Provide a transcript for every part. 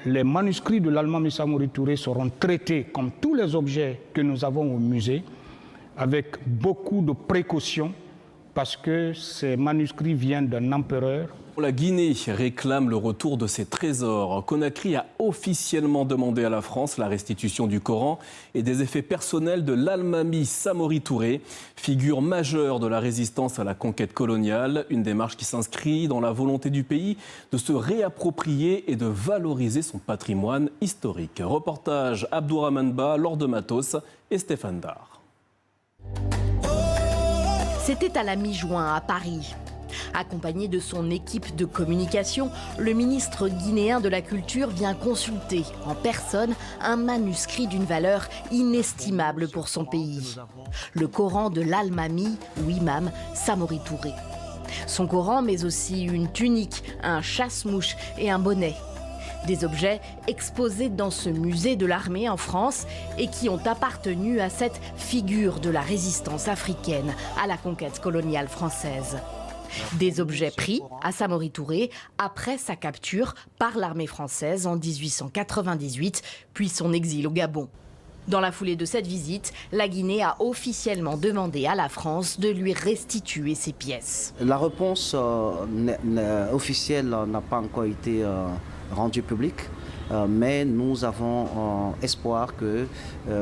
Les manuscrits de l'Allemand Samori Touré seront traités comme tous les objets que nous avons au musée, avec beaucoup de précautions, parce que ces manuscrits viennent d'un empereur. La Guinée réclame le retour de ses trésors. Conakry a officiellement demandé à la France la restitution du Coran et des effets personnels de l'Almami Samori Touré, figure majeure de la résistance à la conquête coloniale. Une démarche qui s'inscrit dans la volonté du pays de se réapproprier et de valoriser son patrimoine historique. Reportage Abdourahmane Ba, Laure de Matos et Stéphane Dard. C'était à la mi-juin à Paris. Accompagné de son équipe de communication, le ministre guinéen de la Culture vient consulter en personne un manuscrit d'une valeur inestimable pour son pays. Le Coran de l'Almami, ou imam, Samori Touré. Son Coran, mais aussi une tunique, un chasse-mouche et un bonnet. Des objets exposés dans ce musée de l'armée en France et qui ont appartenu à cette figure de la résistance africaine à la conquête coloniale française. Des objets pris à Samori Touré après sa capture par l'armée française en 1898, puis son exil au Gabon. Dans la foulée de cette visite, la Guinée a officiellement demandé à la France de lui restituer ses pièces. La réponse officielle n'a pas encore été rendue publique, mais nous avons espoir que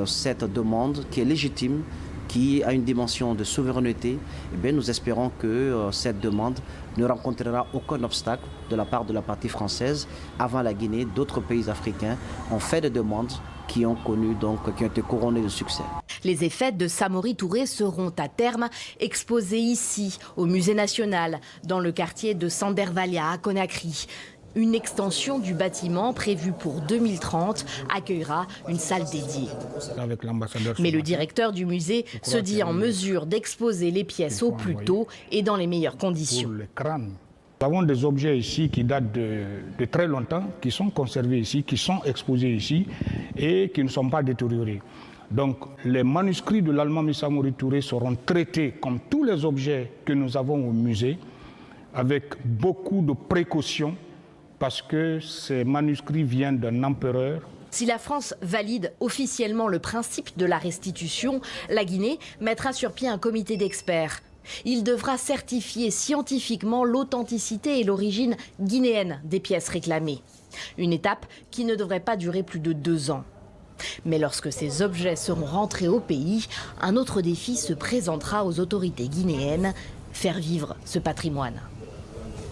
cette demande, qui est légitime, qui a une dimension de souveraineté, eh bien, nous espérons que cette demande ne rencontrera aucun obstacle de la part de la partie française. Avant la Guinée, d'autres pays africains ont fait des demandes qui ont été couronnées de succès. Les effets de Samori Touré seront à terme exposés ici, au Musée national, dans le quartier de Sandervalia à Conakry. Une extension du bâtiment prévue pour 2030 accueillera une salle dédiée. Mais le directeur du musée se dit en mesure d'exposer les pièces au plus tôt et dans les meilleures conditions. Nous avons des objets ici qui datent de très longtemps, qui sont conservés ici, qui sont exposés ici et qui ne sont pas détériorés. Donc les manuscrits de l'Allemand Samori Touré seront traités comme tous les objets que nous avons au musée, avec beaucoup de précautions, parce que ces manuscrits viennent d'un empereur. Si la France valide officiellement le principe de la restitution, la Guinée mettra sur pied un comité d'experts. Il devra certifier scientifiquement l'authenticité et l'origine guinéenne des pièces réclamées. Une étape qui ne devrait pas durer plus de 2 ans. Mais lorsque ces objets seront rentrés au pays, un autre défi se présentera aux autorités guinéennes, faire vivre ce patrimoine.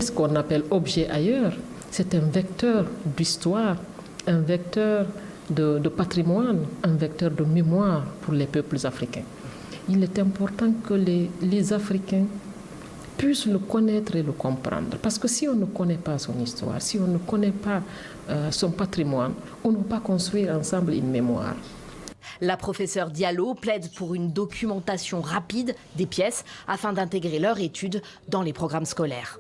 Ce qu'on appelle objet ailleurs, c'est un vecteur d'histoire, un vecteur de patrimoine, un vecteur de mémoire pour les peuples africains. Il est important que les Africains puissent le connaître et le comprendre. Parce que si on ne connaît pas son histoire, si on ne connaît pas son patrimoine, on ne peut pas construire ensemble une mémoire. La professeure Diallo plaide pour une documentation rapide des pièces afin d'intégrer leur étude dans les programmes scolaires.